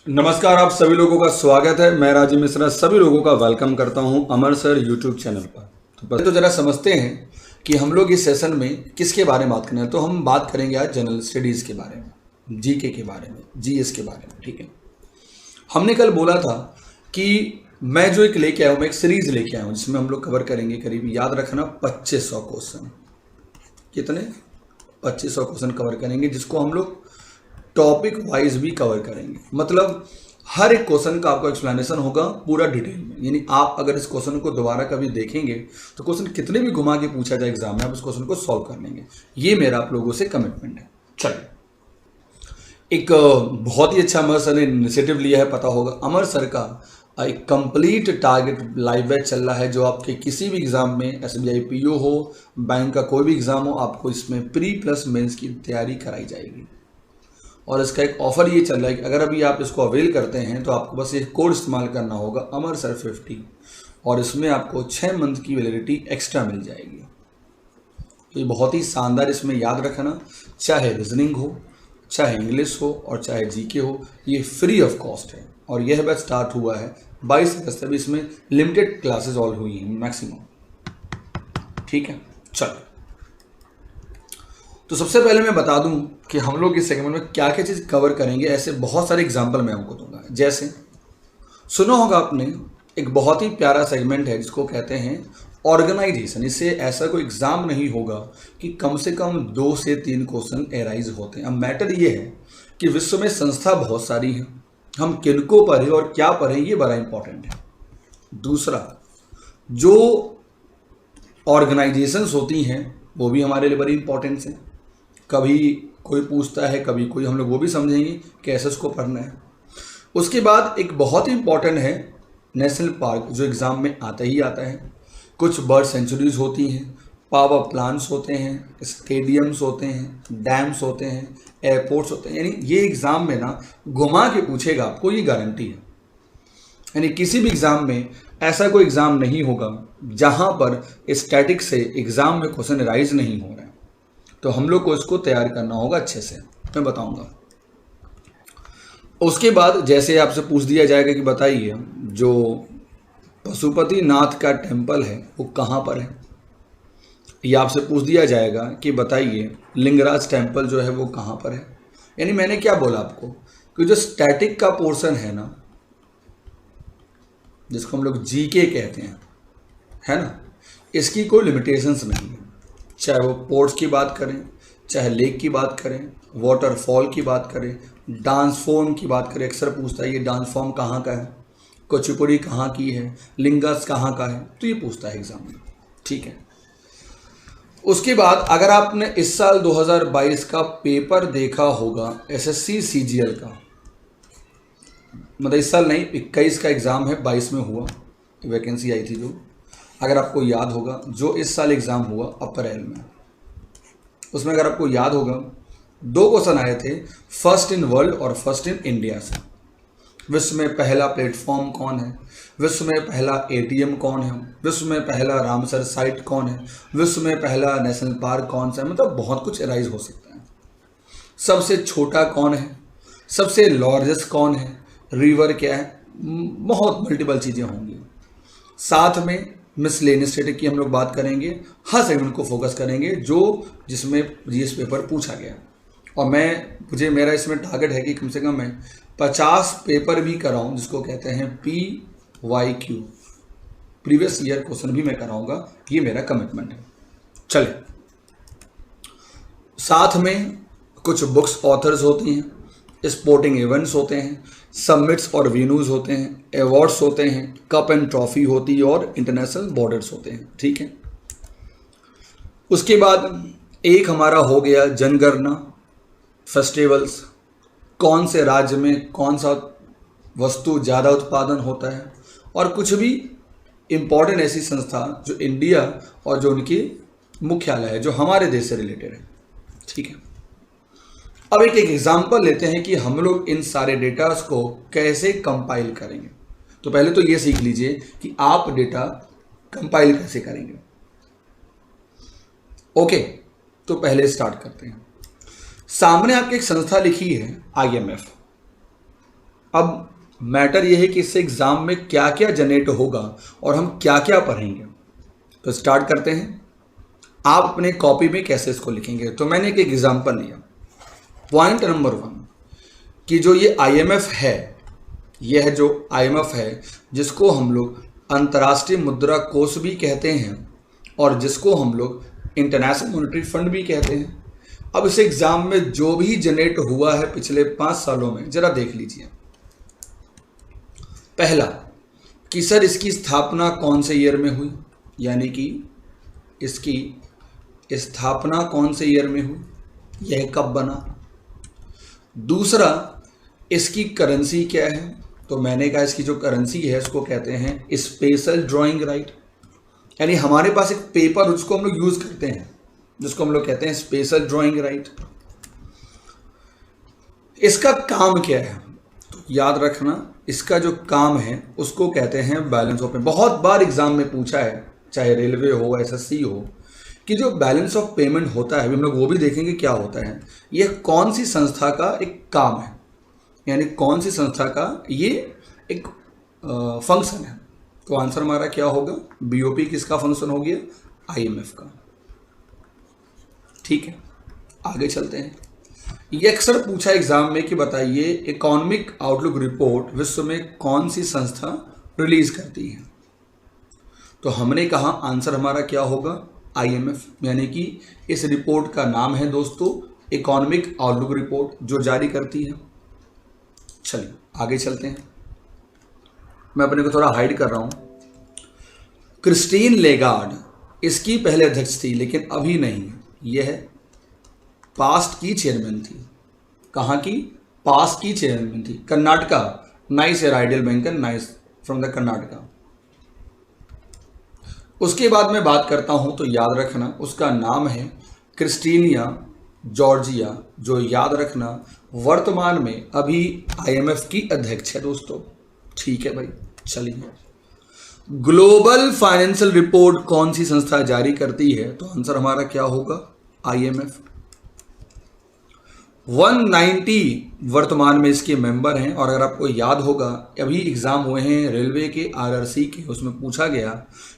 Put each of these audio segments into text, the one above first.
नमस्कार, आप सभी लोगों का स्वागत है। मैं राजीव मिश्रा सभी लोगों का वेलकम करता हूं अमर सर यूट्यूब चैनल पर। तो पहले तो जरा समझते हैं कि हम लोग इस सेशन में किसके बारे में बात करना है। तो हम बात करेंगे आज जनरल स्टडीज़ के बारे में, जीके के बारे में, जीएस के बारे में। ठीक है, हमने कल बोला था कि मैं जो एक लेके आया हूँ, मैं एक सीरीज लेके आया हूँ जिसमें हम लोग कवर करेंगे करीब, याद रखना, 2500 क्वेश्चन। कितने? 2500 क्वेश्चन कवर करेंगे, जिसको हम लोग टॉपिक वाइज भी कवर करेंगे। मतलब हर एक क्वेश्चन का आपको एक्सप्लेनेशन होगा पूरा डिटेल में। यानी आप अगर इस क्वेश्चन को दोबारा कभी देखेंगे तो क्वेश्चन कितने भी घुमा के पूछा जाए एग्जाम में, आप इस क्वेश्चन को सॉल्व कर लेंगे। ये मेरा आप लोगों से कमिटमेंट है। चलिए, एक बहुत ही अच्छा अमर सर ने इनिशिएटिव लिया है, पता होगा। अमर सर का एक कंप्लीट टारगेट लाइव बैच चल रहा है, जो आपके किसी भी एग्जाम में, एसबीआई पीओ हो, बैंक का कोई भी एग्जाम हो, आपको इसमें प्री प्लस मेंस की तैयारी कराई जाएगी। और इसका एक ऑफर ये चल रहा है कि अगर अभी आप इसको अवेल करते हैं तो आपको बस ये कोड इस्तेमाल करना होगा, अमर सर 50, और इसमें आपको 6 मंथ की वैलिडिटी एक्स्ट्रा मिल जाएगी। तो ये बहुत ही शानदार, इसमें याद रखना, चाहे रीजनिंग हो, चाहे इंग्लिश हो और चाहे जीके हो, ये फ्री ऑफ कॉस्ट है। और यह बैच स्टार्ट हुआ है 22 अगस्त से। इसमें लिमिटेड क्लासेस ऑल हुई हैं मैक्सिमम। ठीक है, चलो, तो सबसे पहले मैं बता दूं कि हम लोग इस सेगमेंट में क्या क्या चीज़ कवर करेंगे। ऐसे बहुत सारे एग्जाम्पल मैं आपको दूंगा। जैसे सुना होगा आपने, एक बहुत ही प्यारा सेगमेंट है जिसको कहते हैं ऑर्गेनाइजेशन। इससे ऐसा कोई एग्जाम नहीं होगा कि कम से कम 2 से 3 क्वेश्चन एराइज होते हैं। अब मैटर ये है कि विश्व में संस्था बहुत सारी हैं, हम किनको पढ़ें और क्या पढ़ें, ये बड़ा इंपॉर्टेंट है। दूसरा, जो ऑर्गेनाइजेशंस होती हैं वो भी हमारे लिए बड़ी इंपॉर्टेंट है। कभी कोई पूछता है, कभी कोई, हम लोग वो भी समझेंगे कैसे उसको पढ़ना है। उसके बाद एक बहुत ही इंपॉर्टेंट है नेशनल पार्क, जो एग्ज़ाम में आता ही आता है। कुछ बर्ड सेंचुरीज होती हैं, पावर प्लांट्स होते हैं, स्टेडियम्स होते हैं, डैम्स होते हैं, एयरपोर्ट्स होते हैं। यानी ये एग्ज़ाम में ना घुमा के पूछेगा आपको, ये गारंटी है। यानी किसी भी एग्ज़ाम में ऐसा कोई एग्ज़ाम नहीं होगा जहाँ पर स्टैटिक से एग्ज़ाम में क्वेश्चन राइज नहीं हो रहा है। तो हम लोग को इसको तैयार करना होगा अच्छे से, मैं बताऊंगा। उसके बाद जैसे आपसे पूछ दिया जाएगा कि बताइए, जो पशुपति नाथ का टेम्पल है वो कहाँ पर है। ये आपसे पूछ दिया जाएगा कि बताइए लिंगराज टेम्पल जो है वो कहाँ पर है। यानी मैंने क्या बोला आपको कि जो स्टैटिक का पोर्शन है ना, जिसको हम लोग जीके कहते हैं, है ना, इसकी कोई लिमिटेशंस नहीं है। चाहे वो पोर्ट्स की बात करें, चाहे लेक की बात करें, वाटरफॉल की बात करें, डांस फॉर्म की बात करें। अक्सर पूछता है ये डांस फॉर्म कहाँ का है, कुचिपुड़ी कहाँ की है, लिंगस कहाँ का है, तो ये पूछता है एग्जाम में। ठीक है, उसके बाद अगर आपने इस साल 2022 का पेपर देखा होगा एसएससी सीजीएल का, मतलब इस साल नहीं, 21 का एग्ज़ाम है, 22 में हुआ, वैकेंसी आई थी जो, अगर आपको याद होगा, जो इस साल एग्ज़ाम हुआ अप्रैल में, उसमें अगर आपको याद होगा 2 क्वेश्चन आए थे, फर्स्ट इन वर्ल्ड और फर्स्ट इन इंडिया से। विश्व में पहला प्लेटफॉर्म कौन है, विश्व में पहला एटीएम कौन है, विश्व में पहला रामसर साइट कौन है, विश्व में पहला नेशनल पार्क कौन सा है। मतलब बहुत कुछ एराइज हो सकता है। सबसे छोटा कौन है, सबसे लार्जेस्ट कौन है, रिवर क्या है, बहुत मल्टीपल चीज़ें होंगी। साथ में मिसलेनियस स्टैटिक की हम लोग बात करेंगे, हर सेगमेंट को फोकस करेंगे जो जिसमें जीएस पेपर पूछा गया। और मेरा इसमें टारगेट है कि कम से कम मैं 50 पेपर भी कराऊं, जिसको कहते हैं PYQ, प्रीवियस ईयर क्वेश्चन भी मैं कराऊंगा। ये मेरा कमिटमेंट है। चले, साथ में कुछ बुक्स ऑथर्स होती हैं, स्पोर्टिंग इवेंट्स होते हैं, समिट्स और वेन्यूज होते हैं, अवार्ड्स होते हैं, कप एंड ट्रॉफी होती है और इंटरनेशनल बॉर्डर्स होते हैं। ठीक है, उसके बाद एक हमारा हो गया जनगणना, फेस्टिवल्स, कौन से राज्य में कौन सा वस्तु ज़्यादा उत्पादन होता है, और कुछ भी इम्पॉर्टेंट ऐसी संस्था जो इंडिया और जो उनकी मुख्यालय है जो हमारे देश से रिलेटेड है। ठीक है, अब एक एग्जाम्पल लेते हैं कि हम लोग इन सारे डेटास को कैसे कंपाइल करेंगे। तो पहले तो ये सीख लीजिए कि आप डेटा कंपाइल कैसे करेंगे। ओके, तो पहले स्टार्ट करते हैं। सामने आपकी एक संस्था लिखी है IMF। अब मैटर ये है कि इससे एग्ज़ाम में क्या क्या जनरेट होगा और हम क्या क्या पढ़ेंगे। तो स्टार्ट करते हैं। आप अपने कॉपी में कैसे इसको लिखेंगे, तो मैंने एक एग्जांपल लिया। पॉइंट नंबर 1 कि जो ये आईएमएफ है, यह जो आईएमएफ है जिसको हम लोग अंतर्राष्ट्रीय मुद्रा कोष भी कहते हैं और जिसको हम लोग इंटरनेशनल मॉनेटरी फंड भी कहते हैं। अब इस एग्जाम में जो भी जनरेट हुआ है पिछले 5 सालों में, जरा देख लीजिए। पहला कि सर इसकी स्थापना कौन से ईयर में हुई, यानी कि इसकी स्थापना कौन से ईयर में हुई, यह कब बना। दूसरा, इसकी करेंसी क्या है, तो मैंने कहा इसकी जो करेंसी है इसको कहते हैं स्पेशल ड्राइंग राइट, यानी हमारे पास एक पेपर जिसको हम लोग यूज करते हैं, जिसको हम लोग कहते हैं स्पेशल ड्राइंग राइट। इसका काम क्या है, तो याद रखना इसका जो काम है उसको कहते हैं बैलेंस ऑफ पेमेंट। बहुत बार एग्जाम में पूछा है, चाहे रेलवे हो एसएससी हो, कि जो बैलेंस ऑफ पेमेंट होता है, अभी हम लोग वो भी देखेंगे क्या होता है, यह कौन सी संस्था का एक काम है, यानी कौन सी संस्था का ये एक फंक्शन है। तो आंसर हमारा क्या होगा, बीओपी किसका फंक्शन हो गया, आईएमएफ का। ठीक है, आगे चलते हैं। ये अक्सर पूछा एग्जाम में कि बताइए इकोनॉमिक आउटलुक रिपोर्ट विश्व में कौन सी संस्था रिलीज करती है। तो हमने कहा आंसर हमारा क्या होगा, आईएमएफ, यानी कि इस रिपोर्ट का नाम है दोस्तों इकोनॉमिक आउटलुक रिपोर्ट, जो जारी करती है। चलिए आगे चलते हैं। मैं अपने को थोड़ा हाइड कर रहा हूं। क्रिस्टीन लेगार्ड इसकी पहले अध्यक्ष थी, लेकिन अभी नहीं, यह पास्ट की चेयरमैन थी। कहाँ की, पास्ट की चेयरमैन थी, कर्नाटका। नाइस है, ideal banker, nice, from the Karnataka. उसके बाद मैं बात करता हूं तो याद रखना उसका नाम है क्रिस्टीनिया जॉर्जिया, जो याद रखना वर्तमान में अभी आईएमएफ की अध्यक्ष है दोस्तों। ठीक है भाई, चलिए। ग्लोबल फाइनेंशियल रिपोर्ट कौन सी संस्था जारी करती है, तो आंसर हमारा क्या होगा, आईएमएफ। 190 वर्तमान में इसके मेंबर हैं, और अगर आपको याद होगा अभी एग्जाम हुए हैं रेलवे के आरआरसी के, उसमें पूछा गया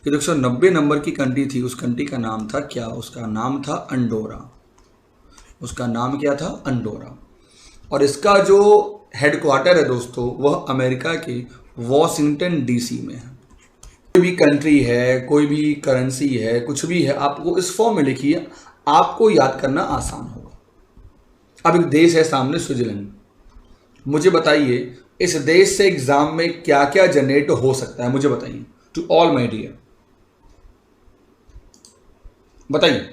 कि 190 नंबर की कंट्री थी, उस कंट्री का नाम था क्या, उसका नाम था अंडोरा। उसका नाम क्या था, अंडोरा। और इसका जो हेडक्वार्टर है दोस्तों वह अमेरिका के वॉशिंगटन डीसी में है। कोई भी कंट्री है, कोई भी करेंसी है, कुछ भी है, आपको इस फॉर्म में लिखिए, आपको याद करना आसान होगा। अब एक देश है सामने, स्विट्जरलैंड। मुझे बताइए इस देश से एग्जाम में क्या क्या जनरेट हो सकता है, मुझे बताइए, टू ऑल माय डियर, बताइए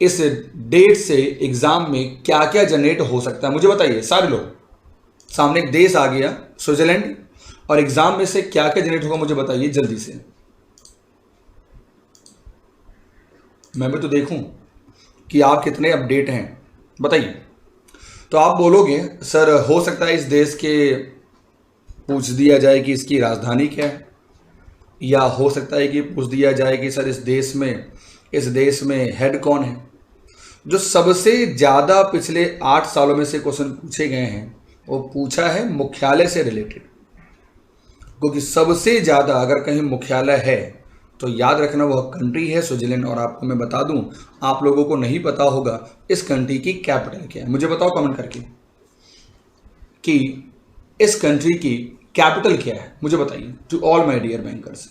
इस डेट से एग्जाम में क्या क्या जनरेट हो सकता है, मुझे बताइए सारे लोग। सामने एक देश आ गया स्विट्जरलैंड, और एग्जाम में से क्या क्या जनरेट होगा मुझे बताइए जल्दी से। मैं भी तो देखूं कि आप कितने अपडेट हैं, बताइए। तो आप बोलोगे सर हो सकता है इस देश के पूछ दिया जाए कि इसकी राजधानी क्या है, या हो सकता है कि पूछ दिया जाए कि सर इस देश में हेड कौन है। जो सबसे ज़्यादा पिछले 8 सालों में से क्वेश्चन पूछे गए हैं वो पूछा है मुख्यालय से रिलेटेड, क्योंकि सबसे ज़्यादा अगर कहीं मुख्यालय है तो याद रखना वह कंट्री है स्विट्जरलैंड। और आपको मैं बता दूं, आप लोगों को नहीं पता होगा इस कंट्री की कैपिटल क्या है, मुझे बताओ कमेंट करके कि इस कंट्री की कैपिटल क्या है, मुझे बताइए, to all my dear bankers.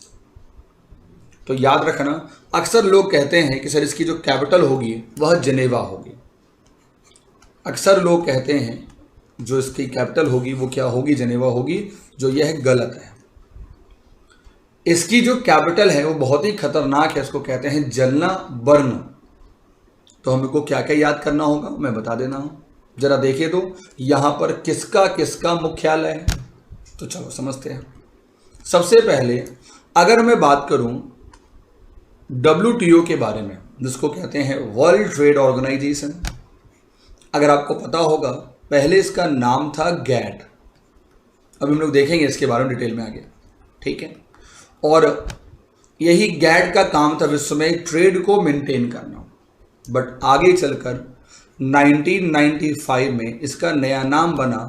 तो याद रखना अक्सर लोग कहते हैं कि सर इसकी जो कैपिटल होगी वह जनेवा होगी। अक्सर लोग कहते हैं जो इसकी कैपिटल होगी वो क्या होगी, जनेवा होगी, जो यह गलत है। इसकी जो कैपिटल है वो बहुत ही खतरनाक है, इसको कहते हैं जलना बर्न। तो हमको क्या क्या याद करना होगा मैं बता देना हूं, जरा देखिए तो यहां पर किसका किसका मुख्यालय है। तो चलो समझते हैं। सबसे पहले अगर मैं बात करूं WTO के बारे में, जिसको कहते हैं वर्ल्ड ट्रेड ऑर्गेनाइजेशन, अगर आपको पता होगा पहले इसका नाम था गैट। अभी हम लोग देखेंगे इसके बारे में डिटेल में आगे, ठीक है। और यही गैट का काम था विश्व में ट्रेड को मेंटेन करना। बट आगे चलकर 1995 में इसका नया नाम बना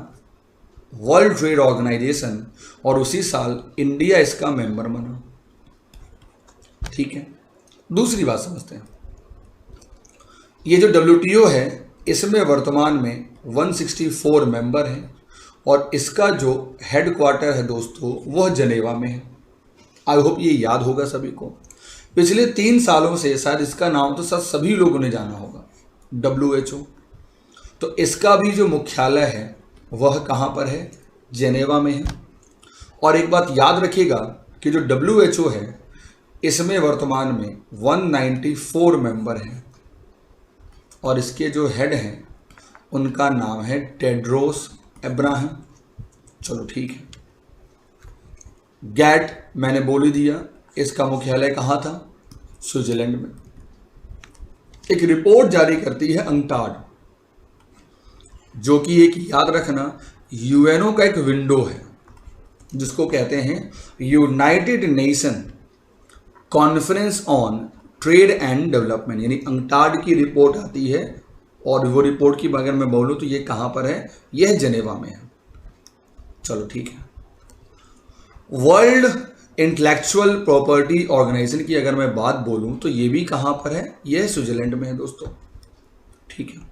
वर्ल्ड ट्रेड ऑर्गेनाइजेशन, और उसी साल इंडिया इसका मेंबर बना। ठीक है, दूसरी बात समझते हैं। ये जो WTO है इसमें वर्तमान में 164 मेंबर हैं और इसका जो हेडक्वार्टर है दोस्तों वह जनेवा में है। आई होप ये याद होगा सभी को। पिछले 3 सालों से शायद इसका नाम तो सभी लोगों ने जाना होगा, WHO। तो इसका भी जो मुख्यालय है वह कहाँ पर है? जेनेवा में है। और एक बात याद रखिएगा कि जो WHO है इसमें वर्तमान में 194 मेंबर हैं और इसके जो हेड हैं उनका नाम है टेड्रोस एब्राहम। चलो ठीक है। गैट मैंने बोल ही दिया, इसका मुख्यालय कहाँ था? स्विट्जरलैंड में। एक रिपोर्ट जारी करती है अंकटाड, जो कि एक याद रखना यूएनओ का एक विंडो है जिसको कहते हैं United nation conference on trade and development, यानी अंकटाड की रिपोर्ट आती है। और वो रिपोर्ट की अगर मैं बोलूँ तो ये कहाँ पर है? यह जेनेवा में है। चलो ठीक है। वर्ल्ड इंटेलेक्चुअल प्रॉपर्टी ऑर्गेनाइजेशन की अगर मैं बात बोलूँ तो ये भी कहाँ पर है? यह स्विट्जरलैंड में है दोस्तों। ठीक है।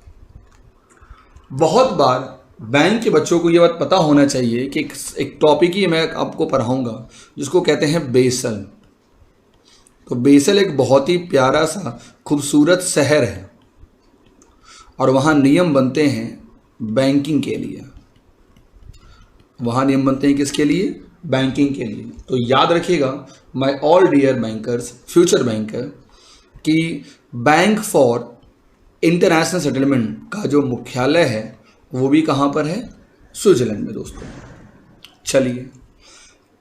बहुत बार बैंक के बच्चों को ये बात पता होना चाहिए कि एक टॉपिक ही मैं आपको पढ़ाऊंगा जिसको कहते हैं बेसल। तो बेसल एक बहुत ही प्यारा सा खूबसूरत शहर है और वहाँ नियम बनते हैं बैंकिंग के लिए। वहाँ नियम बनते हैं किसके लिए? बैंकिंग के लिए। तो याद रखिएगा my all dear bankers, future banker, कि बैंक फॉर इंटरनेशनल सेटलमेंट का जो मुख्यालय है वो भी कहाँ पर है? स्विट्जरलैंड में दोस्तों। चलिए,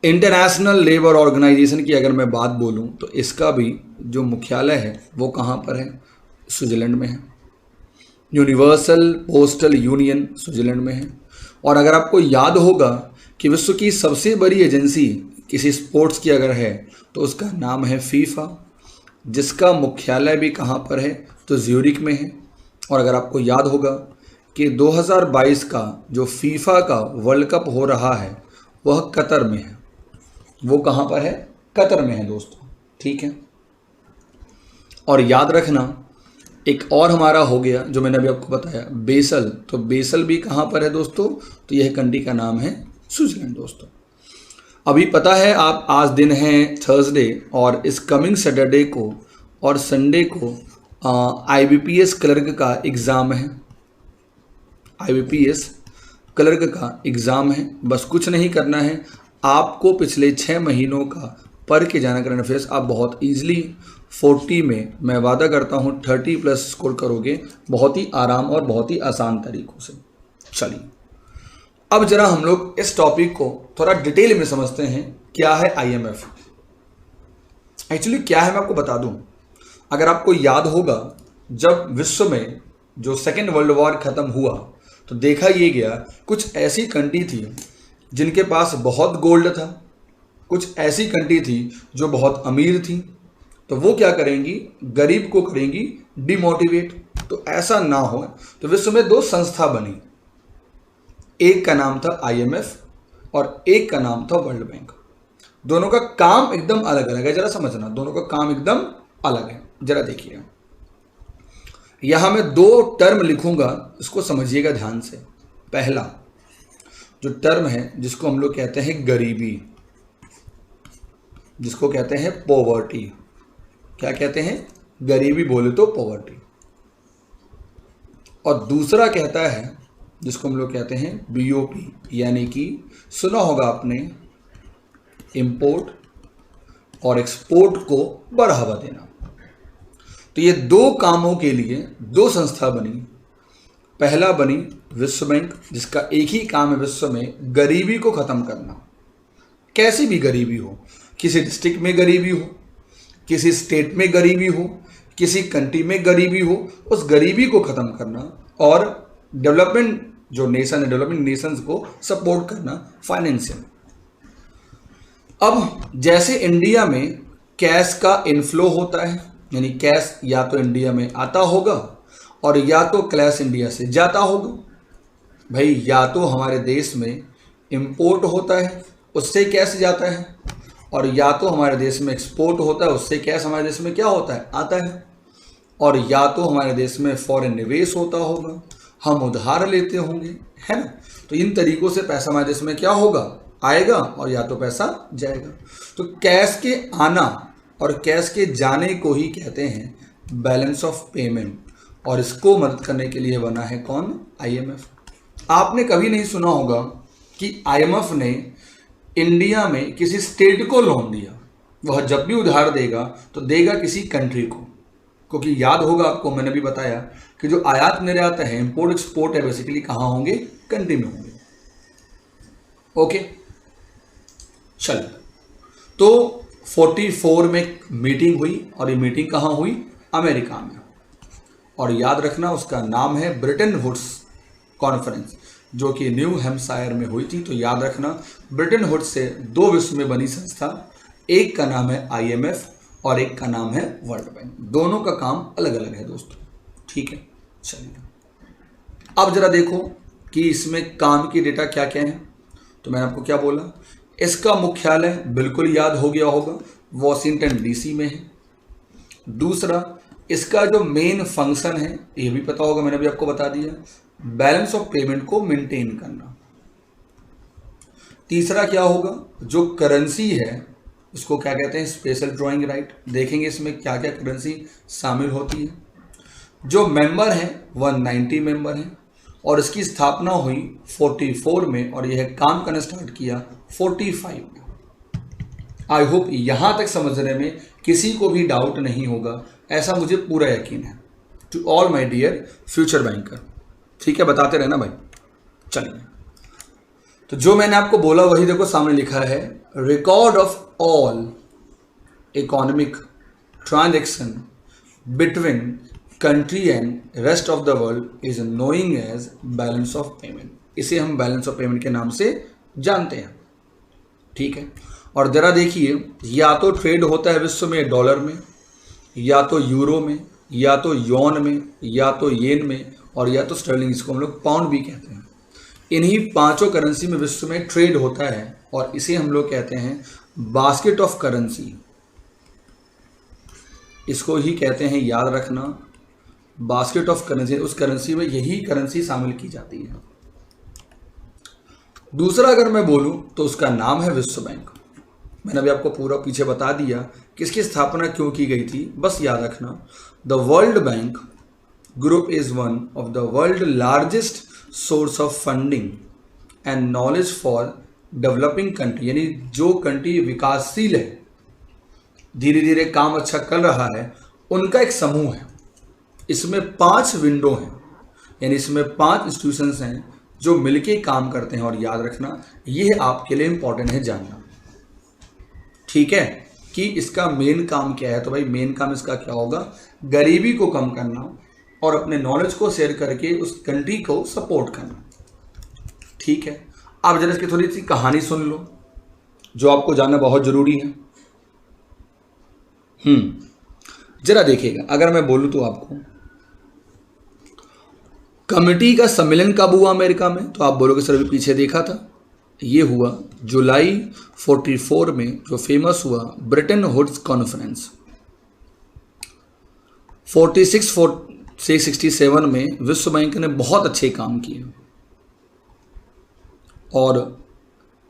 इंटरनेशनल लेबर ऑर्गेनाइजेशन की अगर मैं बात बोलूँ तो इसका भी जो मुख्यालय है वो कहाँ पर है? स्विट्जरलैंड में है। यूनिवर्सल पोस्टल यूनियन स्विट्जरलैंड में है। और अगर आपको याद होगा कि विश्व की सबसे बड़ी एजेंसी किसी स्पोर्ट्स की अगर है तो उसका नाम है फीफा, जिसका मुख्यालय भी कहाँ पर है? तो ज्यूरिक में है। और अगर आपको याद होगा कि 2022 का जो फीफा का वर्ल्ड कप हो रहा है वह कतर में है। वो कहाँ पर है? कतर में है दोस्तों। ठीक है। और याद रखना एक और हमारा हो गया जो मैंने अभी आपको बताया, बेसल। तो बेसल भी कहाँ पर है दोस्तों? तो यह कंट्री का नाम है स्विट्जरलैंड दोस्तों। अभी पता है आप, आज दिन है थर्सडे और इस कमिंग सैटरडे को और संडे को IBPS क्लर्क का एग्ज़ाम है। IBPS क्लर्क का एग्ज़ाम है। बस कुछ नहीं करना है, आपको पिछले 6 महीनों का पढ़ के जाना करंट अफेयर्स। आप बहुत ईजिली 40 में, मैं वादा करता हूँ 30+ स्कोर करोगे बहुत ही आराम और बहुत ही आसान तरीक़ों से। चलिए, अब जरा हम लोग इस टॉपिक को थोड़ा डिटेल में समझते हैं। क्या है IMF? एक्चुअली क्या है मैं आपको बता दूं। अगर आपको याद होगा, जब विश्व में जो सेकेंड वर्ल्ड वॉर ख़त्म हुआ तो देखा ये गया कुछ ऐसी कंट्री थी जिनके पास बहुत गोल्ड था, कुछ ऐसी कंट्री थी जो बहुत अमीर थी। तो वो क्या करेंगी? गरीब को करेंगी डिमोटिवेट। तो ऐसा ना हो तो विश्व में 2 संस्था बनी, एक का नाम था IMF और एक का नाम था वर्ल्ड बैंक। दोनों का काम एकदम अलग अलग है, जरा समझना, दोनों का काम एकदम अलग है। जरा देखिए, यहां मैं 2 टर्म लिखूंगा, इसको समझिएगा ध्यान से। पहला जो टर्म है जिसको हम लोग कहते हैं गरीबी, जिसको कहते हैं पॉवर्टी। क्या कहते हैं? गरीबी बोले तो पॉवर्टी। और दूसरा कहता है जिसको हम लोग कहते हैं BOP, यानी कि सुना होगा आपने, इंपोर्ट और एक्सपोर्ट को बढ़ावा देना। तो ये 2 कामों के लिए 2 संस्था बनी। पहला बनी विश्व बैंक, जिसका एक ही काम है विश्व में गरीबी को ख़त्म करना। कैसी भी गरीबी हो, किसी डिस्ट्रिक्ट में गरीबी हो, किसी स्टेट में गरीबी हो, किसी कंट्री में गरीबी हो, उस गरीबी को ख़त्म करना और डेवलपमेंट जो नेशन है, डेवलपिंग नेशंस को सपोर्ट करना फाइनेंशियल। अब जैसे इंडिया में कैश का इनफ्लो होता है, यानी कैश या तो इंडिया में आता होगा और या तो कैश इंडिया से जाता होगा। भाई, या तो हमारे देश में इंपोर्ट होता है उससे कैश जाता है, और या तो हमारे देश में एक्सपोर्ट होता है उससे कैश हमारे देश में क्या होता है, आता है, और या तो हमारे देश में फॉरेन निवेश होता होगा, हम उधार लेते होंगे, है ना। तो इन तरीकों से पैसा हमारे देश में क्या होगा, आएगा, और या तो पैसा जाएगा। तो कैश के आना और कैश के जाने को ही कहते हैं बैलेंस ऑफ पेमेंट, और इसको मदद करने के लिए बना है कौन, आईएमएफ। आपने कभी नहीं सुना होगा कि आईएमएफ ने इंडिया में किसी स्टेट को लोन दिया। वह जब भी उधार देगा तो देगा किसी कंट्री को, क्योंकि याद होगा आपको, मैंने भी बताया कि जो आयात निर्यात है, इंपोर्ट एक्सपोर्ट है, बेसिकली कहाँ होंगे, कंट्री में होंगे। ओके, चलिए। तो 44 में मीटिंग हुई, और ये मीटिंग कहाँ हुई, अमेरिका में, और याद रखना उसका नाम है ब्रेटन वुड्स कॉन्फ्रेंस, जो कि न्यू हैम्पशायर में हुई थी। तो याद रखना ब्रेटन वुड्स से दो विश्व में बनी संस्था, एक का नाम है आईएमएफ और एक का नाम है वर्ल्ड बैंक। दोनों का काम अलग अलग है दोस्तों, ठीक है। चलिए अब जरा देखो कि इसमें काम की डेटा क्या क्या है। तो मैंने आपको क्या बोला, इसका मुख्यालय बिल्कुल याद हो गया होगा, वॉशिंगटन डीसी में है। दूसरा, इसका जो मेन फंक्शन है ये भी पता होगा, मैंने भी आपको बता दिया, बैलेंस ऑफ पेमेंट को मेंटेन करना। तीसरा क्या होगा, जो करेंसी है उसको क्या कहते हैं, स्पेशल ड्राइंग राइट। देखेंगे इसमें क्या क्या करेंसी शामिल होती है। जो मेंबर हैं 190 मेंबर हैं, और इसकी स्थापना हुई 44 में, और यह काम करना स्टार्ट किया 45 में। आई होप यहाँ तक समझने में किसी को भी डाउट नहीं होगा, ऐसा मुझे पूरा यकीन है। To all my dear future banker, ठीक है, बताते रहना भाई। चलिए, तो जो मैंने आपको बोला वही देखो सामने लिखा है, record of all economic transaction between country and rest of the world is knowing as balance of payment. इसे हम बैलेंस ऑफ पेमेंट के नाम से जानते हैं, ठीक है। और जरा देखिए, या तो ट्रेड होता है विश्व में डॉलर में, या तो यूरो में, या तो यॉन में, या तो येन में, और या तो स्टर्लिंग, इसको हम लोग पाउंड भी कहते हैं। इन्हीं पांचों करेंसी में विश्व में ट्रेड होता है, और इसे हम लोग कहते हैं बास्केट ऑफ करेंसी। इसको ही कहते हैं, याद रखना, बास्केट ऑफ करेंसी। उस करेंसी में यही करेंसी शामिल की जाती है। दूसरा अगर मैं बोलूं तो उसका नाम है विश्व बैंक। मैंने अभी आपको पूरा पीछे बता दिया किसकी स्थापना क्यों की गई थी, बस याद रखना। The world bank group is one of the world largest source of funding and knowledge for developing country, यानी जो कंट्री विकासशील है, धीरे धीरे काम अच्छा कर रहा है, उनका एक समूह है। इसमें 5 विंडो हैं, यानी इसमें 5 इंस्टीट्यूशंस हैं जो मिलके काम करते हैं। और याद रखना, ये आपके लिए इंपॉर्टेंट है जानना, ठीक है, कि इसका मेन काम क्या है। तो भाई मेन काम इसका क्या होगा, गरीबी को कम करना और अपने नॉलेज को शेयर करके उस कंट्री को सपोर्ट करना, ठीक है। अब जरा इसकी थोड़ी सी कहानी सुन लो, जो आपको जानना बहुत जरूरी है। जरा देखिएगा, अगर मैं बोलूं तो आपको कमेटी का सम्मेलन कब हुआ अमेरिका में, तो आप बोलोगे सर अभी पीछे देखा था। ये हुआ जुलाई 44 में, जो फेमस हुआ ब्रेटन वुड्स कॉन्फ्रेंस। 46 से 67 में विश्व बैंक ने बहुत अच्छे काम किए, और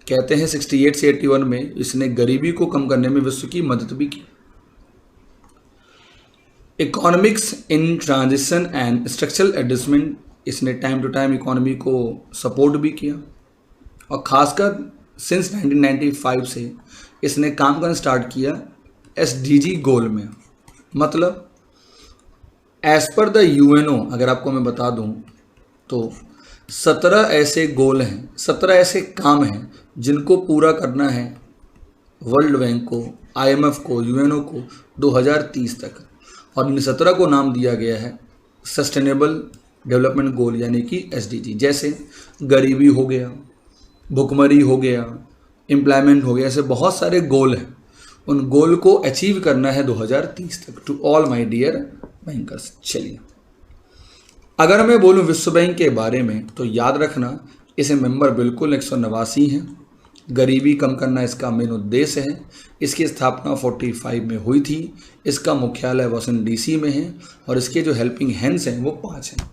कहते हैं 68 से 81 में इसने गरीबी को कम करने में विश्व की मदद भी की। Economics in transition and structural adjustment, इसने टाइम टू टाइम इकोनॉमी को सपोर्ट भी किया, और ख़ासकर सिंस 1995 से इसने काम करना स्टार्ट किया एसडीजी गोल में। मतलब एज पर द यूएनओ, अगर आपको मैं बता दूं तो 17 ऐसे गोल हैं, 17 ऐसे काम हैं जिनको पूरा करना है वर्ल्ड बैंक को, आईएमएफ को, यूएनओ को 2030 तक। और इन 17 को नाम दिया गया है सस्टेनेबल डेवलपमेंट गोल, यानी कि एसडीजी। जैसे गरीबी हो गया, भुखमरी हो गया, एम्प्लॉयमेंट हो गया, ऐसे बहुत सारे गोल हैं। उन गोल को अचीव करना है 2030 तक। To all my dear bankers, चलिए अगर मैं बोलूं विश्व बैंक के बारे में, तो याद रखना इसे मेंबर बिल्कुल 189 हैं। गरीबी कम करना इसका मेन उद्देश्य है। इसकी स्थापना 45 में हुई थी। इसका मुख्यालय वाशिंगटन डीसी में है और इसके जो हेल्पिंग हैंड्स हैं वो 5 हैं।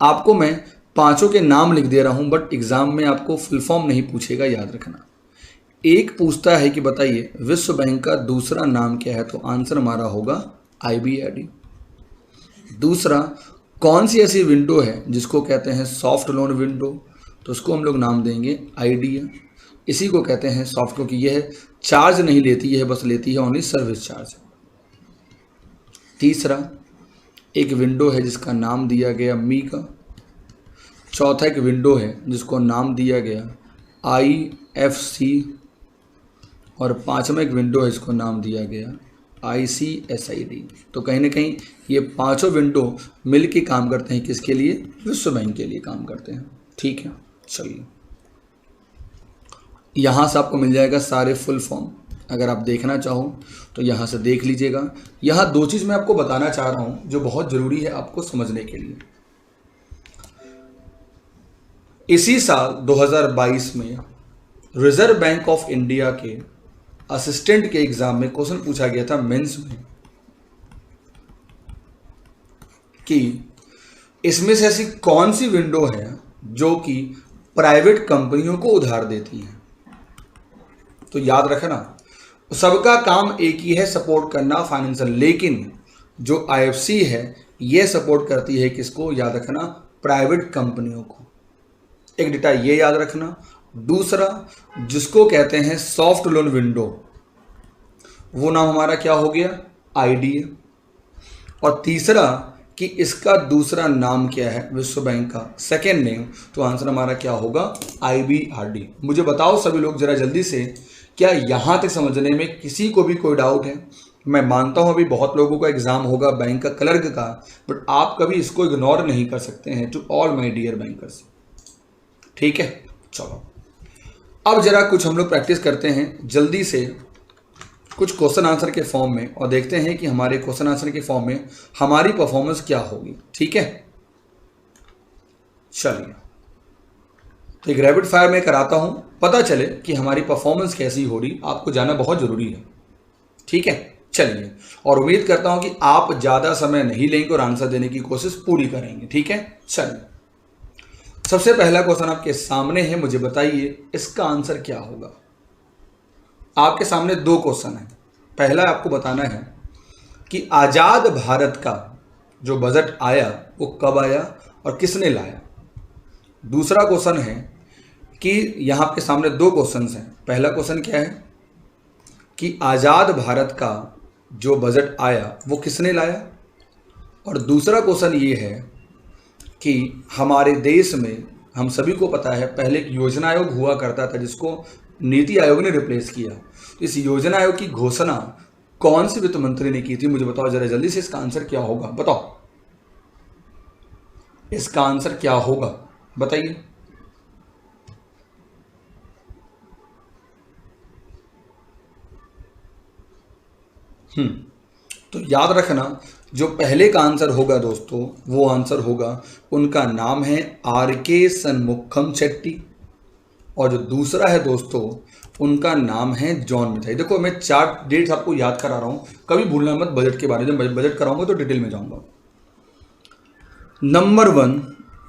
आपको मैं पांचों के नाम लिख दे रहा हूं, बट एग्जाम में आपको फुल फॉर्म नहीं पूछेगा, याद रखना। एक पूछता है कि बताइए विश्व बैंक का दूसरा नाम क्या है, तो आंसर हमारा होगा IBRD। दूसरा, कौन सी ऐसी विंडो है जिसको कहते हैं सॉफ्ट लोन विंडो, तो उसको हम लोग नाम देंगे आइडिया। इसी को कहते हैं सॉफ्ट, क्योंकि यह चार्ज नहीं लेती है, बस लेती है ओनली सर्विस चार्ज। तीसरा, एक विंडो है जिसका नाम दिया गया मीका। चौथा, एक विंडो है जिसको नाम दिया गया IFC। और पांचवा एक विंडो है जिसको नाम दिया गया ICSID। तो कहीं ना कहीं ये पांचों विंडो मिल के काम करते हैं, किसके लिए? विश्व बैंक के लिए काम करते हैं। ठीक है, चलिए यहाँ से आपको मिल जाएगा सारे फुल फॉर्म। अगर आप देखना चाहो तो यहाँ से देख लीजिएगा। यहाँ दो चीज़ मैं आपको बताना चाह रहा हूँ जो बहुत ज़रूरी है आपको समझने के लिए। इसी साल 2022 में रिजर्व बैंक ऑफ इंडिया के असिस्टेंट के एग्जाम में क्वेश्चन पूछा गया था मेंस में कि इसमें से ऐसी कौन सी विंडो है जो कि प्राइवेट कंपनियों को उधार देती है। तो याद रखना, सबका काम एक ही है, सपोर्ट करना फाइनेंशियल, लेकिन जो IFC है ये सपोर्ट करती है किसको? याद रखना, प्राइवेट कंपनियों को। एक डेटा ये याद रखना। दूसरा, जिसको कहते हैं सॉफ्ट लोन विंडो, वो नाम हमारा क्या हो गया? IDA। और तीसरा कि इसका दूसरा नाम क्या है विश्व बैंक का, सेकेंड नेम, तो आंसर हमारा क्या होगा? IBRD। मुझे बताओ सभी लोग जरा जल्दी से, क्या यहां तक समझने में किसी को भी कोई डाउट है? मैं मानता हूं अभी बहुत लोगों का एग्जाम होगा बैंक का, क्लर्क का, बट आप कभी इसको इग्नोर नहीं कर सकते हैं। To all my dear bankers, ठीक है। चलो अब जरा कुछ हम लोग प्रैक्टिस करते हैं जल्दी से कुछ क्वेश्चन आंसर के फॉर्म में, और देखते हैं कि हमारे क्वेश्चन आंसर के फॉर्म में हमारी परफॉर्मेंस क्या होगी। ठीक है, चलिए तो एक रैपिड फायर में कराता हूं, पता चले कि हमारी परफॉर्मेंस कैसी हो रही। आपको जाना बहुत जरूरी है, ठीक है। चलिए, और उम्मीद करता हूं कि आप ज्यादा समय नहीं लेंगे और आंसर देने की कोशिश पूरी करेंगे। ठीक है, चलिए सबसे पहला क्वेश्चन आपके सामने है, मुझे बताइए इसका आंसर क्या होगा। आपके सामने दो क्वेश्चन है। पहला आपको बताना है कि आजाद भारत का जो बजट आया वो कब आया और किसने लाया। दूसरा क्वेश्चन है कि यहां आपके सामने दो क्वेश्चंस हैं। पहला क्वेश्चन क्या है कि आजाद भारत का जो बजट आया वो किसने लाया, और दूसरा क्वेश्चन ये है कि हमारे देश में हम सभी को पता है पहले एक योजना आयोग हुआ करता था जिसको नीति आयोग ने रिप्लेस किया। तो इस योजना आयोग की घोषणा कौन सी वित्त मंत्री ने की थी, मुझे बताओ जरा जल्दी से। इसका आंसर क्या होगा, बताओ इसका आंसर क्या होगा, बताइए। तो याद रखना, जो पहले का आंसर होगा दोस्तों वो आंसर होगा, उनका नाम है RK सन्मुखम शेट्टी, और जो दूसरा है दोस्तों उनका नाम है जॉन मिथाई। देखो मैं 4 डेट्स आपको याद करा रहा हूं, कभी भूलना मत बजट के बारे में। जब बजट कराऊंगा तो डिटेल में जाऊंगा। नंबर 1,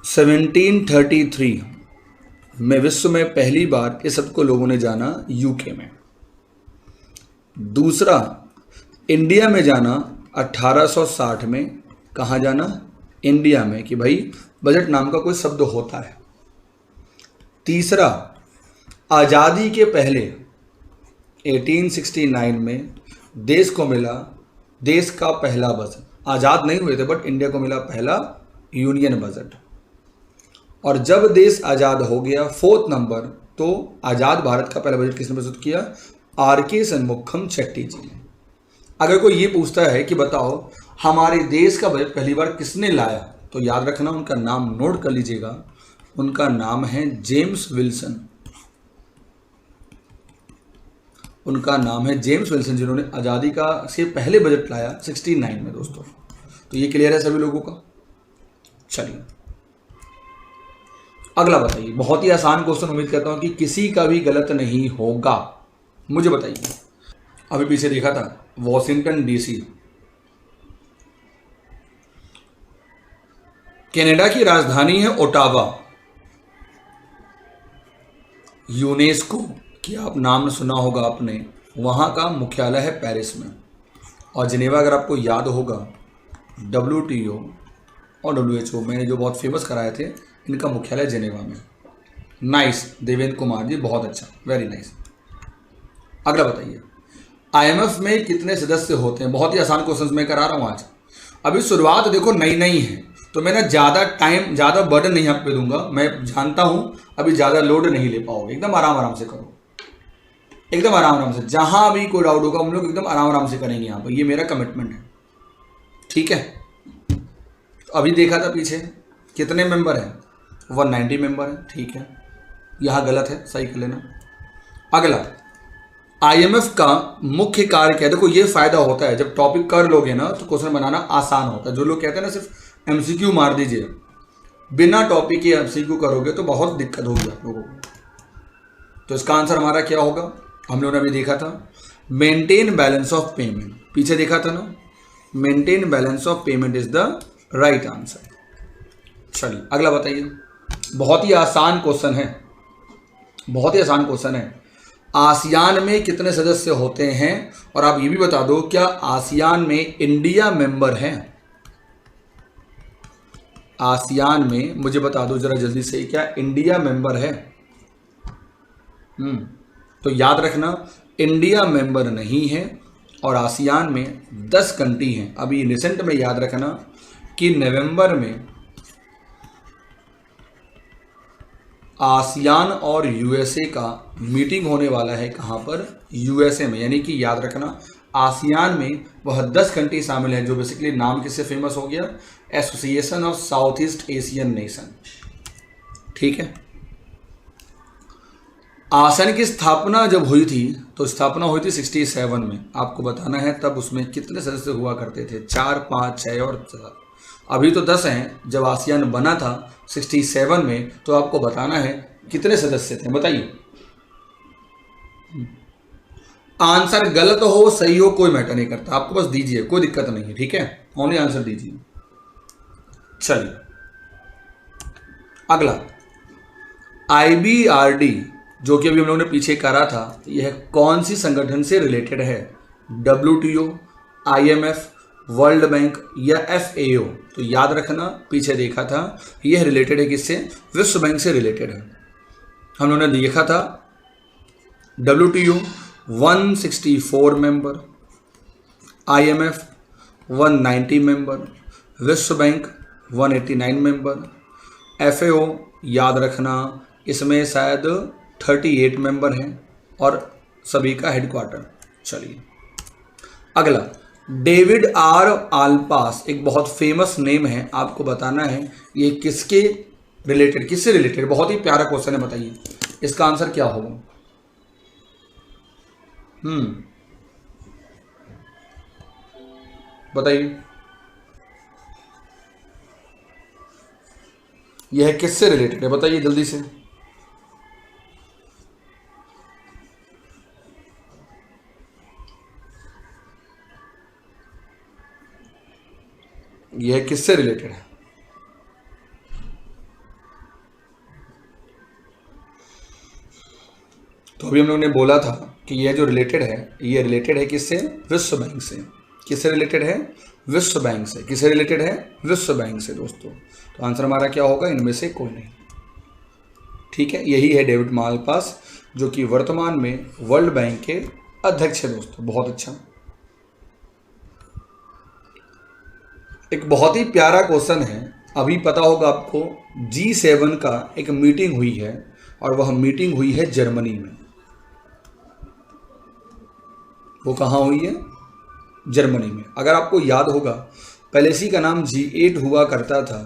1733 में विश्व में पहली बार इस शब्द को लोगों ने जाना UK में। दूसरा, इंडिया में जाना 1860 में। कहाँ जाना? इंडिया में, कि भाई बजट नाम का कोई शब्द होता है। तीसरा, आज़ादी के पहले 1869 में देश को मिला देश का पहला बजट। आज़ाद नहीं हुए थे बट इंडिया को मिला पहला यूनियन बजट। और जब देश आज़ाद हो गया, 4th नंबर, तो आज़ाद भारत का पहला बजट किसने प्रस्तुत किया? RK सन्मुखम शेट्टी जी ने। अगर कोई ये पूछता है कि बताओ हमारे देश का बजट पहली बार किसने लाया, तो याद रखना उनका नाम नोट कर लीजिएगा। उनका नाम है जेम्स विल्सन। उनका नाम है जेम्स विल्सन, जिन्होंने आज़ादी का से पहले बजट लाया 69 में दोस्तों। तो ये क्लियर है सभी लोगों का। चलिए अगला बताइए, बहुत ही आसान क्वेश्चन, उम्मीद करता हूं कि किसी का भी गलत नहीं होगा। मुझे बताइए, अभी पीछे देखा था वॉशिंगटन डीसी कनाडा की राजधानी है ओटावा। यूनेस्को की आप नाम सुना होगा आपने, वहां का मुख्यालय है पेरिस में। और जिनेवा अगर आपको याद होगा, WTO और WHO मैंने जो बहुत फेमस कराए थे, इनका मुख्यालय जिनेवा में। नाइस देवेंद्र कुमार जी, बहुत अच्छा, वेरी नाइस। अगला बताइए, IMF में कितने सदस्य होते हैं? बहुत ही आसान क्वेश्चन मैं करा रहा हूँ आज। अभी शुरुआत देखो नई नई है, तो मैं ना ज़्यादा टाइम, ज़्यादा बर्डन नहीं आप पे दूंगा। मैं जानता हूँ अभी ज़्यादा लोड नहीं ले पाओगे, एकदम आराम आराम से करो, एकदम आराम आराम से। जहाँ भी कोई डाउट होगा हम लोग एकदम आराम आराम से करेंगे यहाँ पर, ये मेरा कमिटमेंट है, ठीक है। तो अभी देखा था पीछे कितने मेंबर हैं, 190 मेंबर है, ठीक है। यहाँ गलत है, सही कर लेना। अगला, IMF का मुख्य कार्य क्या है? देखो ये फायदा होता है, जब टॉपिक कर लोगे ना तो क्वेश्चन बनाना आसान होता है। जो लोग कहते हैं ना सिर्फ MCQ मार दीजिए, बिना टॉपिक के MCQ करोगे तो बहुत दिक्कत होगी आप लोगों को। तो इसका आंसर हमारा क्या होगा? हम लोगों ने अभी देखा था मेंटेन बैलेंस ऑफ पेमेंट, पीछे देखा था ना, maintain balance of payment is the right answer. चलिए अगला बताइए, बहुत ही आसान क्वेश्चन है, बहुत ही आसान क्वेश्चन है। आसियान में कितने सदस्य होते हैं? और आप ये भी बता दो, क्या आसियान में इंडिया मेंबर है? आसियान में मुझे बता दो जरा जल्दी से, क्या इंडिया मेंबर है? तो याद रखना, इंडिया मेंबर नहीं है और आसियान में 10 कंट्री हैं। अभी रिसेंट में याद रखना कि नवंबर में आसियान और USA का मीटिंग होने वाला है। कहाँ पर? USA में। यानी कि याद रखना, आसियान में वह 10 कंट्री शामिल है, जो बेसिकली नाम किससे फेमस हो गया? Association of south east Asian nation, ठीक है। आसियान की स्थापना जब हुई थी, तो स्थापना हुई थी 67 में, आपको बताना है तब उसमें कितने सदस्य हुआ करते थे? 4, 5, 6 और 7। अभी तो 10 हैं, जब आसियान बना था 67 में, तो आपको बताना है कितने सदस्य थे, बताइए। आंसर गलत हो सही हो कोई मैटर नहीं करता, आपको बस दीजिए, कोई दिक्कत नहीं है, ठीक है, ओनली आंसर दीजिए। चलिए अगला, IBRD जो कि अभी हम लोगों ने पीछे करा था, यह कौन सी संगठन से रिलेटेड है? WTO, IMF, वर्ल्ड बैंक या FAO? तो याद रखना, पीछे देखा था, यह रिलेटेड है किससे? विश्व बैंक से रिलेटेड है। हम लोगों ने देखा था WTO 164 मेंबर, IMF 190 मेंबर, विश्व बैंक 189 मेंबर, FAO याद रखना इसमें शायद 38 मेंबर हैं और सभी का हेडक्वार्टर। चलिए अगला, डेविड R. आल्पास एक बहुत फेमस नेम है, आपको बताना है ये किसके रिलेटेड, किससे रिलेटेड? बहुत ही प्यारा क्वेश्चन है, बताइए इसका आंसर क्या होगा? बताइए यह किससे रिलेटेड है, बताइए जल्दी से। यह किससे रिलेटेड है? तो अभी हम लोगों ने बोला था कि यह जो रिलेटेड है, ये रिलेटेड है किससे? विश्व बैंक से। किससे रिलेटेड है? विश्व बैंक से। किससे रिलेटेड है? विश्व बैंक से दोस्तों। तो आंसर हमारा क्या होगा? इनमें से कोई नहीं, ठीक है। यही है डेविड मालपास, जो कि वर्तमान में वर्ल्ड बैंक के अध्यक्ष है दोस्तों। बहुत अच्छा, एक बहुत ही प्यारा क्वेश्चन है। अभी पता होगा आपको, G7 का एक मीटिंग हुई है और वह मीटिंग हुई है जर्मनी में। वो कहाँ हुई है? जर्मनी में। अगर आपको याद होगा, पहले इसी का नाम G8 हुआ करता था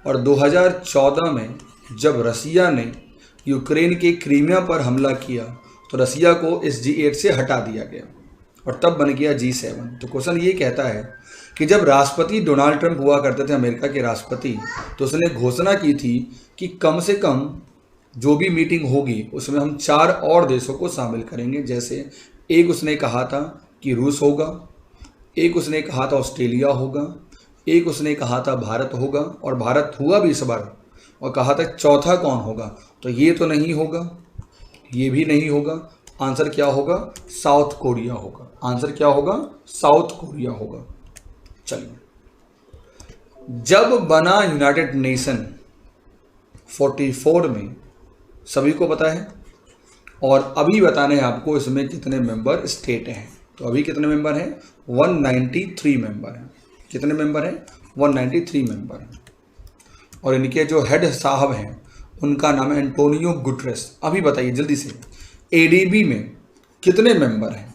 और 2014 में जब रसिया ने यूक्रेन के क्रीमिया पर हमला किया तो रसिया को इस G8 से हटा दिया गया और तब बन गया G7। तो क्वेश्चन ये कहता है कि जब राष्ट्रपति डोनाल्ड ट्रंप हुआ करते थे, अमेरिका के राष्ट्रपति, तो उसने घोषणा की थी कि कम से कम जो भी मीटिंग होगी उसमें हम 4 और देशों को शामिल करेंगे। जैसे एक उसने कहा था कि रूस होगा, एक उसने कहा था ऑस्ट्रेलिया होगा, एक उसने कहा था भारत होगा, और भारत हुआ भी इस बार, और कहा था चौथा कौन होगा। तो ये तो नहीं होगा, ये भी नहीं होगा। आंसर क्या होगा? साउथ कोरिया होगा। आंसर क्या होगा? साउथ कोरिया होगा। चलिए, जब बना यूनाइटेड नेशन 44 में, सभी को पता है, और अभी बताने हैं आपको इसमें कितने मेंबर स्टेट हैं। तो अभी कितने मेंबर हैं? 193 मेंबर हैं। कितने मेंबर हैं? 193 मेंबर हैं। और इनके जो हेड साहब हैं उनका नाम है एंटोनियो गुटरेस। अभी बताइए जल्दी से, एडीबी में कितने मेंबर हैं?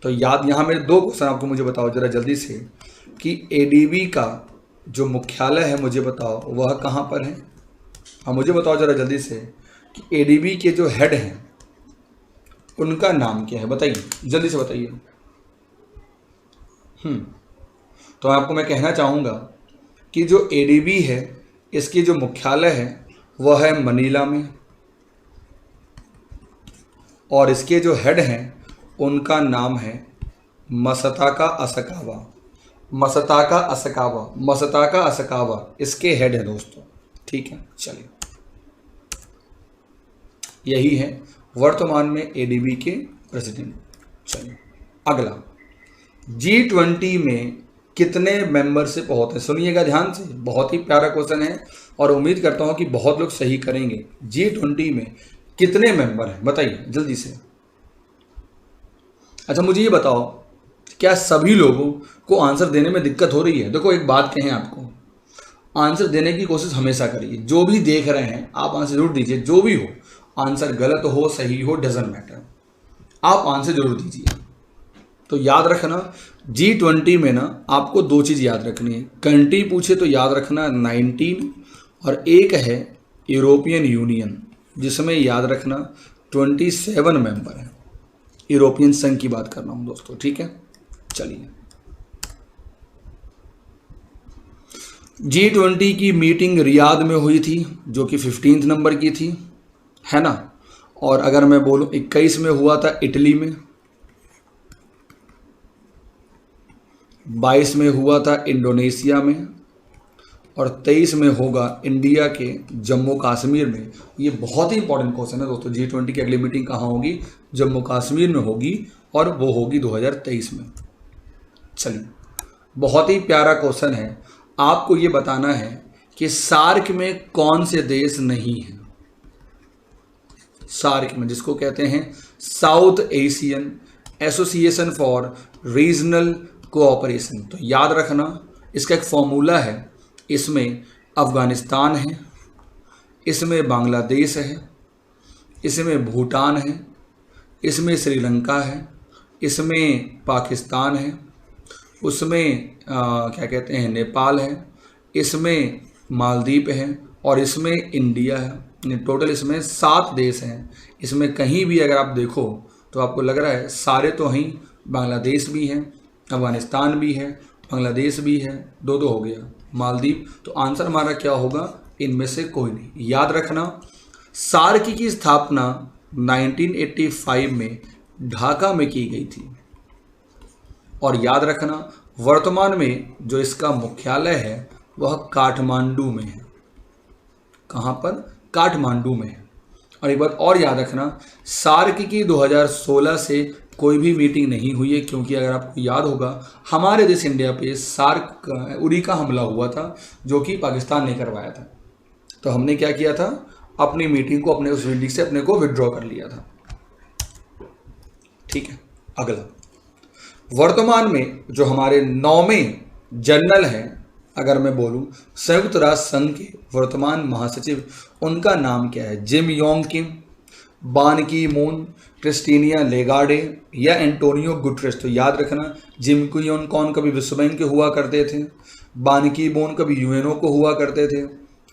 तो याद, यहाँ मेरे 2 क्वेश्चन आपको मुझे बताओ जरा जल्दी से, कि एडीबी का जो मुख्यालय है मुझे बताओ वह कहाँ पर है। हाँ, मुझे बताओ जरा जल्दी से कि एडीबी के जो हेड हैं उनका नाम क्या है, बताइए जल्दी से बताइए। तो आपको मैं कहना चाहूँगा कि जो एडीबी है इसकी जो मुख्यालय है वह है मनीला में, और इसके जो हेड हैं उनका नाम है मसताका असकावा। मसताका असकावा, मसताका असकावा इसके हेड है दोस्तों। ठीक है, चलिए, यही है वर्तमान में एडीबी के प्रेसिडेंट। चलिए अगला, G20 में कितने मेंबरशिप होते हैं? सुनिएगा ध्यान से, बहुत ही प्यारा क्वेश्चन है और उम्मीद करता हूं कि बहुत लोग सही करेंगे। G20 में कितने मेंबर हैं बताइए जल्दी से। अच्छा, मुझे ये बताओ, क्या सभी लोगों को आंसर देने में दिक्कत हो रही है? देखो एक बात कहें आपको, आंसर देने की कोशिश हमेशा करिए। जो भी देख रहे हैं आप आंसर जरूर दीजिए, जो भी हो, आंसर गलत हो सही हो डजंट मैटर, आप आंसर जरूर दीजिए। तो याद रखना, G20 में ना आपको 2 चीज़ याद रखनी है। कंट्री पूछे तो याद रखना 19, और एक है यूरोपियन यूनियन जिसमें याद रखना 27 मेंबर हैं। यूरोपियन संघ की बात कर रहा हूँ दोस्तों। ठीक है, चलिए, G20 की मीटिंग रियाद में हुई थी जो कि 15 नंबर की थी, है ना। और अगर मैं बोलूँ 21 में हुआ था इटली में, 22 में हुआ था इंडोनेशिया में, और 23 में होगा इंडिया के जम्मू कश्मीर में। ये बहुत ही इंपॉर्टेंट क्वेश्चन है दोस्तों। G20 की अगली मीटिंग कहाँ होगी? जम्मू कश्मीर में होगी, और वो होगी 2023 में। चलिए, बहुत ही प्यारा क्वेश्चन है। आपको ये बताना है कि सार्क में कौन से देश नहीं हैं। सार्क में, जिसको कहते हैं south Asian association for regional cooperation, तो याद रखना इसका एक फॉर्मूला है। इसमें अफगानिस्तान है, इसमें बांग्लादेश है, इसमें भूटान है, इसमें श्रीलंका है, इसमें पाकिस्तान है, उसमें क्या कहते हैं नेपाल है, इसमें मालदीव है, और इसमें इंडिया है। टोटल इसमें 7 देश हैं। इसमें कहीं भी अगर आप देखो तो आपको लग रहा है सारे तो हैं, बांग्लादेश भी है, अफगानिस्तान भी है, बांग्लादेश भी है, 2 हो गया, मालदीव। तो आंसर हमारा क्या होगा? इनमें से कोई नहीं। याद रखना, सार्क की स्थापना 1985 में ढाका में की गई थी, और याद रखना वर्तमान में जो इसका मुख्यालय है वह काठमांडू में है। कहाँ पर? काठमांडू में है। और एक बात और याद रखना, सार्क की 2016 से कोई भी मीटिंग नहीं हुई है, क्योंकि अगर आपको याद होगा हमारे देश इंडिया पे सार्क उरी का हमला हुआ था जो कि पाकिस्तान ने करवाया था। तो हमने क्या किया था? अपनी मीटिंग को अपने उस मीटिंग से अपने को विड्रॉ कर लिया था। ठीक है, अगला, वर्तमान में जो हमारे 9वें जनरल हैं, अगर मैं बोलूं संयुक्त राष्ट्र संघ के वर्तमान महासचिव, उनका नाम क्या है? जिम योंग किम, बान की मून, क्रिस्टीनिया लेगार्डे या एंटोनियो गुटरेस। तो याद रखना, जिम योंग कौन कभी विश्व बैंक के हुआ करते थे, बान की मून कभी यूएनओ को हुआ करते थे,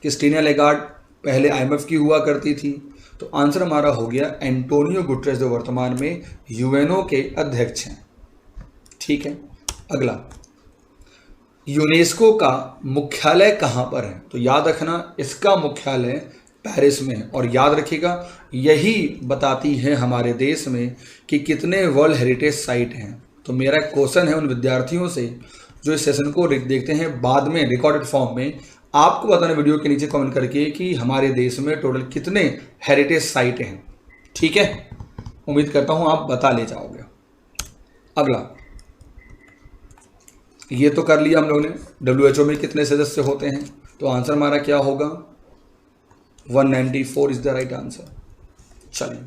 क्रिस्टीनिया लेगार्ड पहले IMF की हुआ करती थी। तो आंसर हमारा हो गया एंटोनियो गुटरेस, जो वर्तमान में यूएनओ के अध्यक्ष हैं। ठीक है, अगला, यूनेस्को का मुख्यालय कहाँ पर है? तो याद रखना इसका मुख्यालय पेरिस में है। और याद रखिएगा यही बताती है हमारे देश में कि कितने वर्ल्ड हेरिटेज साइट हैं। तो मेरा क्वेश्चन है उन विद्यार्थियों से जो इस सेशन को देखते हैं बाद में रिकॉर्डेड फॉर्म में, आपको बताना वीडियो के नीचे कमेंट करके कि हमारे देश में टोटल कितने हेरिटेज साइट हैं। ठीक है, उम्मीद करता हूं आप बता ले जाओगे। अगला, ये तो कर लिया हम लोगों ने। WHO में कितने सदस्य होते हैं? तो आंसर हमारा क्या होगा? 194 इज द राइट आंसर। चलिए,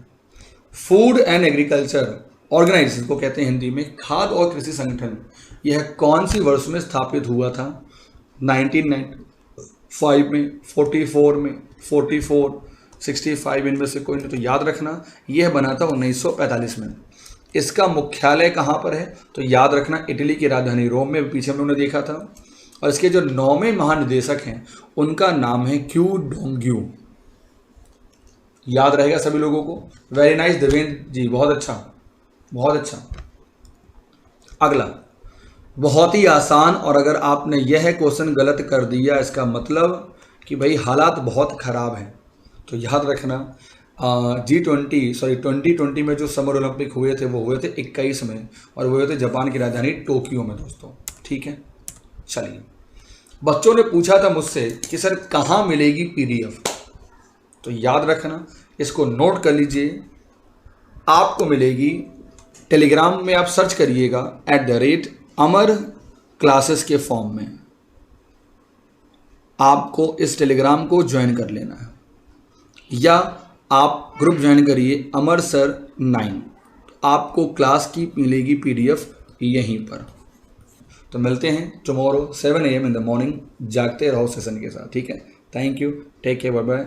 फूड एंड एग्रीकल्चर ऑर्गेनाइजेशन को कहते हैं हिंदी में खाद्य और कृषि संगठन, यह कौन सी वर्ष में स्थापित हुआ था? 1995 में, 44 में, 44, 65 इनमें से कोई नहीं। तो याद रखना यह बना था 1945 में। इसका मुख्यालय कहाँ पर है? तो याद रखना इटली की राजधानी रोम में, पीछे हम लोगों ने देखा था। और इसके जो 9वें महानिदेशक हैं उनका नाम है क्यू डोंग्यू। याद रहेगा सभी लोगों को। वेरी नाइस देवेंद्र जी, बहुत अच्छा, बहुत अच्छा। अगला, बहुत ही आसान, और अगर आपने यह क्वेश्चन गलत कर दिया इसका मतलब कि भाई हालात बहुत खराब हैं। तो याद रखना G20 में जो समर ओलंपिक हुए थे वो हुए थे 21 में, और वो हुए थे जापान की राजधानी टोक्यो में दोस्तों। ठीक है, चलिए, बच्चों ने पूछा था मुझसे कि सर कहाँ मिलेगी PDF? तो याद रखना इसको नोट कर लीजिए, आपको मिलेगी टेलीग्राम में, आप सर्च करिएगा @अमर क्लासेस के फॉर्म में। आपको इस टेलीग्राम को ज्वाइन कर लेना है, या आप ग्रुप ज्वाइन करिए अमर सर 9, आपको क्लास की मिलेगी PDF यहीं पर। तो मिलते हैं tomorrow 7 AM in the morning. जागते रहो सेशन के साथ। ठीक है, thank you, take care, bye bye.